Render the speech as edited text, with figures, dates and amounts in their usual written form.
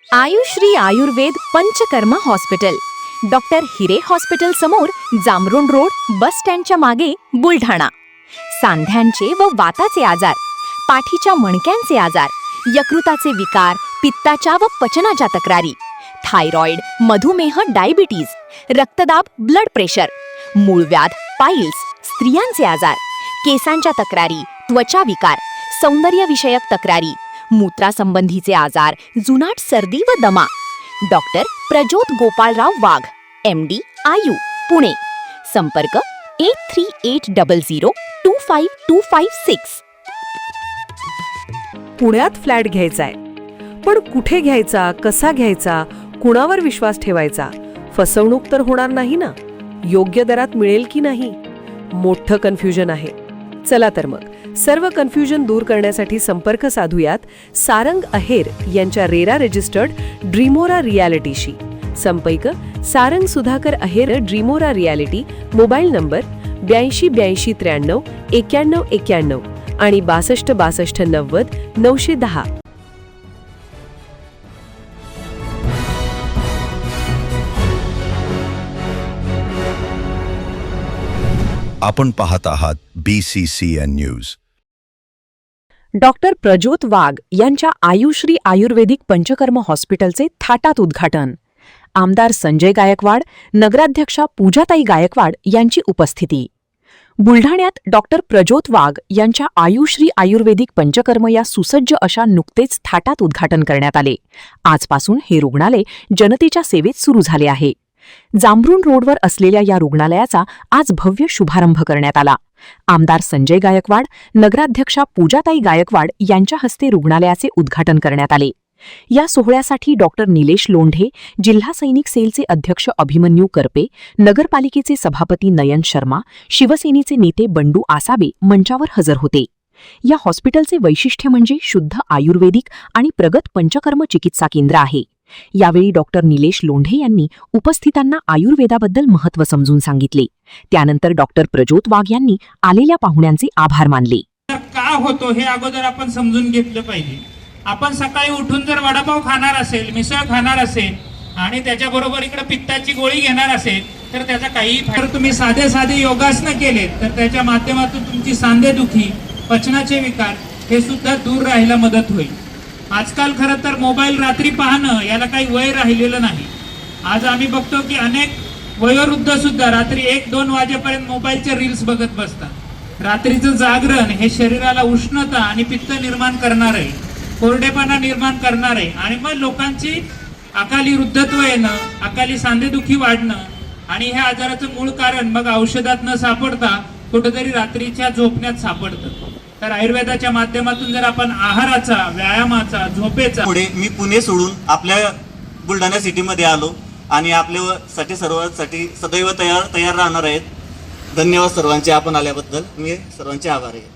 Ayushree Ayurveda panchakarma hospital, doctor हिरे hospital समोर, Jamrun road, बस स्टँडच्या मागे, बुलढाणा. सांध्यांचे व वाताचे आजार, पाठीच्या मणक्यांचे आजार, यकृताचे विकार, पित्ताच्या व पचनाच्या तक्रारी, थायरॉइड, मधुमेह, डायबिटीज, रक्तदाब, ब्लड प्रेशर, मूळव्याध, पाईल्स, स्त्रियांचे आजार, केसांच्या तक्रारी, त्वचा विकार, सौंदर्यविषयक तक्रारी, मूत्रासंबंधीचे आजार, जुनाट सर्दी व दमा. डॉक्टर प्रज्योत गोपाळराव वाघ, MD, आयु, पुणे. संपर्क 8380025256. पुण्यात फ्लॅट घ्यायचाय, पण कुठे घ्यायचा, कसा घ्यायचा, कुणावर विश्वास ठेवायचा? फसवणूक तर होणार नाही ना? योग्य दरात मिळेल की नाही? मोठं कन्फ्युजन आहे. चला तर मग सर्व कन्फ्युजन दूर करण्यासाठी संपर्क साधूयात सारंग अहेर यांच्या रेरा रजिस्टर्ड ड्रीमोरा रियालिटीशी. संपर्क सारंग सुधाकर अहेर, ड्रीमोरा रियालिटी. मोबाईल नंबर 828293 9191 आणि 626290 910. आपण पाहत आहात BCCN न्यूज. डॉक्टर प्रज्योत वाघ यांच्या आयुश्री आयुर्वेदिक पंचकर्म हॉस्पिटलचे थाटात उद्घाटन. आमदार संजय गायकवाड, नगराध्यक्षा पूजाताई गायकवाड यांची उपस्थिती. बुलढाण्यात डॉक्टर प्रज्योत वाघ यांच्या आयुश्री आयुर्वेदिक पंचकर्म या सुसज्ज अशा नुकतेच थाटात उद्घाटन करण्यात आले. आजपासून हे रुग्णालय जनतेच्या सेवेत सुरू झाले आहे. जामरुण रोडवर असलेल्या या रुग्णालयाचा आज भव्य शुभारंभ करण्यात आला. आमदार संजय गायकवाड, नगराध्यक्षा पूजाताई गायकवाड यांच्या हस्ते रुग्णालयाचे उद्घाटन करण्यात आले. या सोहळ्यासाठी डॉक्टर निलेश लोंढे, जिल्हा सैनिक सेलचे अध्यक्ष अभिमन्यू करपे, नगरपालिकेचे सभापती नयन शर्मा, शिवसेनेचे नेते बंडू आसाबे मंचावर हजर होते. या हॉस्पिटलचे वैशिष्ट्य म्हणजे शुद्ध आयुर्वेदिक आणि प्रगत पंचकर्म चिकित्सा केंद्र आहे. यावेळी डॉक्टर निलेश लोंढे यांनी उपस्थितांना आयुर्वेदाबद्दल महत्त्व समजून सांगितले. त्यानंतर डॉक्टर प्रज्योत वाघ यांनी आलेल्या पाहुण्यांचे आभार मानले. का होतो हे अगोदर आपण समजून घेतलं पाहिजे. आपण सकाळी उठून जर वडापाव खाणार असेल, मिसळ खाणार असेल आणि त्याच्याबरोबर इकडे पित्ताची गोळी घेणार असेल तर त्याचा काही फायदा. तुम्ही साधे साधे योगासनं केले तर त्याच्या माध्यमातून तुमची सांधेदुखी, पचनाचे विकार हे सुद्धा दूर राहायला मदत होईल. आजकाल खरं तर मोबाईल रात्री पाहणं याला काही वय राहिलेलं नाही. आज आम्ही बघतो की अनेक वयोवृद्ध सुद्धा रात्री 1-2 वाजेपर्यंत मोबाईलचे रील्स बघत बसतात. रात्रीचं जागरण हे शरीराला उष्णता आणि पित्त निर्माण करणार आहे, कोरडेपणा निर्माण करणार आहे आणि मग लोकांची अकाली वृद्धत्व येणं, अकाली सांधेदुखी वाढणं आणि ह्या आजाराचं मूळ कारण मग औषधात न सापडता कुठेतरी रात्रीच्या झोपण्यात सापडतं. तर आयुर्वेदाच्या माध्यमातून जर आपण आहाराचा, व्यायामाचा, झोपेचा. पुढे मी पुणे सोडून आपल्या बुलढाणा सिटीमध्ये आलो आणि आपल्यासाठी सर्वांसाठी सदैव तयार राहणार आहेत. धन्यवाद सर्वांचे. आपण आल्याबद्दल मी सर्वांचे आभारी आहे.